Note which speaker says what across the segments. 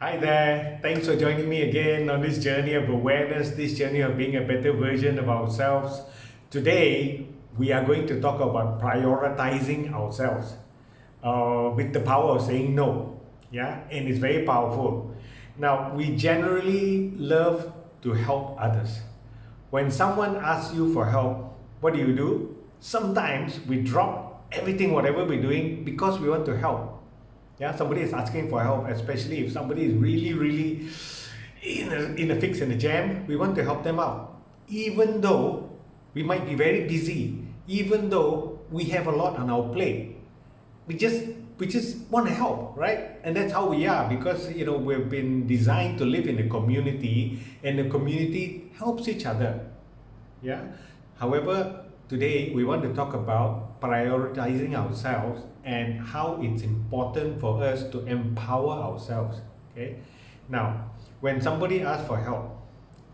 Speaker 1: Hi there. Thanks for joining me again on this journey of awareness, this journey of being a better version of ourselves. Today, we are going to talk about prioritizing ourselves with the power of saying no. Yeah, and it's very powerful. Now, we generally love to help others. When someone asks you for help, what do? Sometimes we drop everything, whatever we're doing, because we want to help. Yeah, somebody is asking for help, especially if somebody is really in a fix, in a jam. We want to help them out, even though we might be very busy, even though we have a lot on our plate. we just we just want to help, right? And that's how we are, because we've been designed to live in a community, and the community helps each other. Yeah. However, today we want to talk about prioritizing ourselves and how it's important for us to empower ourselves. Okay. Now, when somebody asks for help,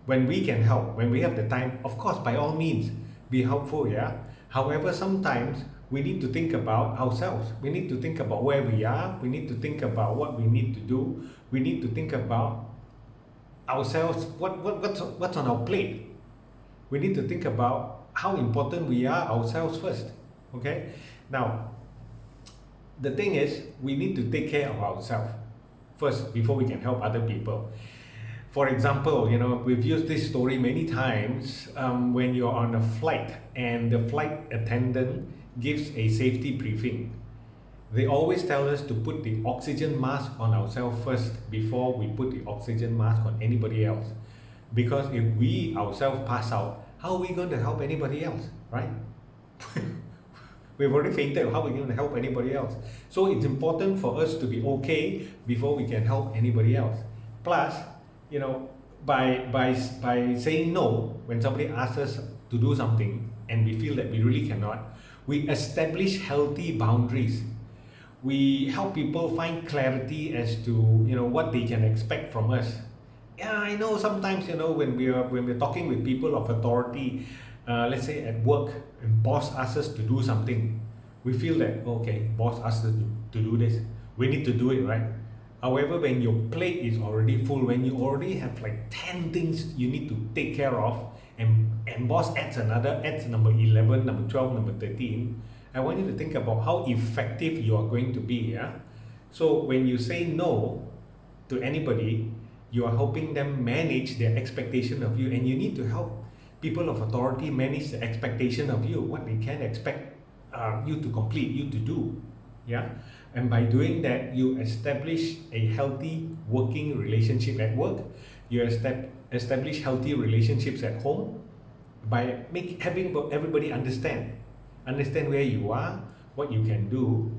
Speaker 1: when we can help, when we have the time, of course, by all means, be helpful. Yeah. However, sometimes we need to think about ourselves. We need to think about where we are. We need to think about what we need to do. We need to think about ourselves. What's on our plate? We need to think about how important we are ourselves first. Okay. Now, the thing is, we need to take care of ourselves first before we can help other people. For example, we've used this story many times. When you're on a flight and the flight attendant gives a safety briefing, they always tell us to put the oxygen mask on ourselves first before we put the oxygen mask on anybody else. Because if we ourselves pass out, how are we going to help anybody else, right? We've already fainted. How are we going to help anybody else? So it's important for us to be okay before we can help anybody else. Plus, by saying no when somebody asks us to do something and we feel that we really cannot, we establish healthy boundaries. We help people find clarity as to what they can expect from us. Yeah, I know sometimes when we're talking with people of authority, let's say at work, and boss asks us to do something, we feel that okay, boss asks us to do this, we need to do it, right? However, when your plate is already full, when you already have like 10 things you need to take care of, and boss adds number 11, number 12, number 13, I want you to think about how effective you are going to be. Yeah. So when you say no to anybody, you are helping them manage their expectation of you, and you need to help people of authority manage the expectation of you, what they can expect you to complete, you to do. Yeah. And by doing that, you establish a healthy working relationship at work. You establish healthy relationships at home by having everybody understand where you are, what you can do,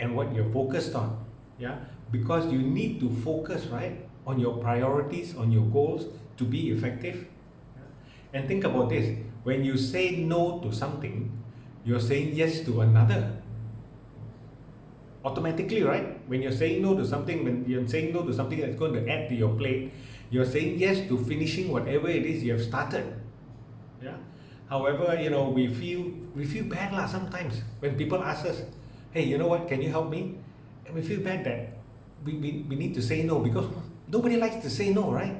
Speaker 1: and what you're focused on. Yeah. Because you need to focus, right, on your priorities, on your goals to be effective. And think about this: when you say no to something, you're saying yes to another. Automatically, right? When you're saying no to something, when you're saying no to something that's going to add to your plate, you're saying yes to finishing whatever it is you have started. Yeah. However, we feel bad lah sometimes when people ask us, hey, you know what, can you help me? And we feel bad that we need to say no, because nobody likes to say no, right?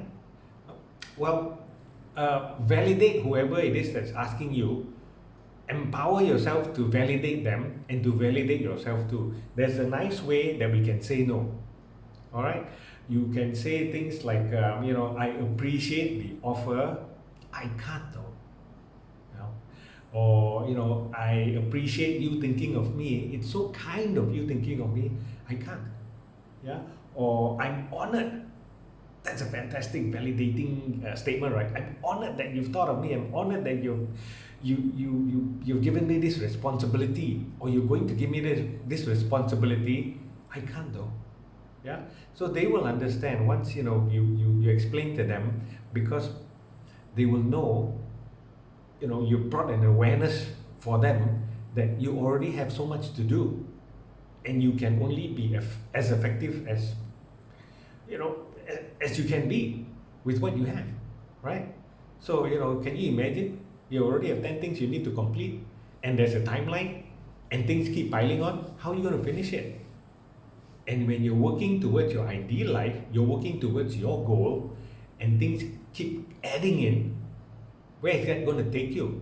Speaker 1: Well, validate whoever it is that's asking you. Empower yourself to validate them and to validate yourself too. There's a nice way that we can say no. All right. You can say things like, I appreciate the offer, I can't though. Or I appreciate you thinking of me. It's so kind of you thinking of me. I can't. Yeah. Or I'm honored. That's a fantastic validating statement, right? I'm honored that you've thought of me. I'm honored that you've given me this responsibility, or you're going to give me this responsibility. I can't though. Yeah. So they will understand once you explain to them, because they will know you brought an awareness for them that you already have so much to do, and you can only be as effective as as you can be with what you have, right? So can you imagine, you already have 10 things you need to complete, and there's a timeline, and things keep piling on. How are you going to finish it? And when you're working towards your ideal life, you're working towards your goal, and things keep adding in, where is that going to take you?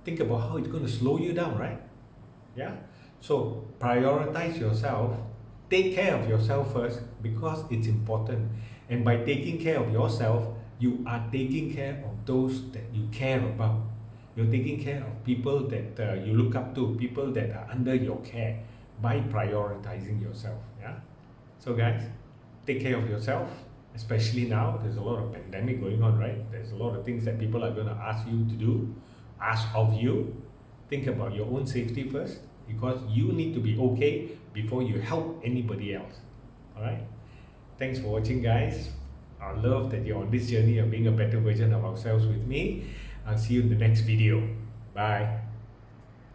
Speaker 1: Think about how it's going to slow you down, right? Yeah. So prioritize yourself, take care of yourself first because it's important. And by taking care of yourself, you are taking care of those that you care about. You're taking care of people that you look up to, people that are under your care by prioritizing yourself. Yeah. So guys, take care of yourself, especially now. There's a lot of pandemic going on, right? There's a lot of things that people are going to ask you to do, ask of you. Think about your own safety first because you need to be okay before you help anybody else. All right. Thanks for watching, guys. I love that you're on this journey of being a better version of ourselves with me. I'll see you in the next video. Bye.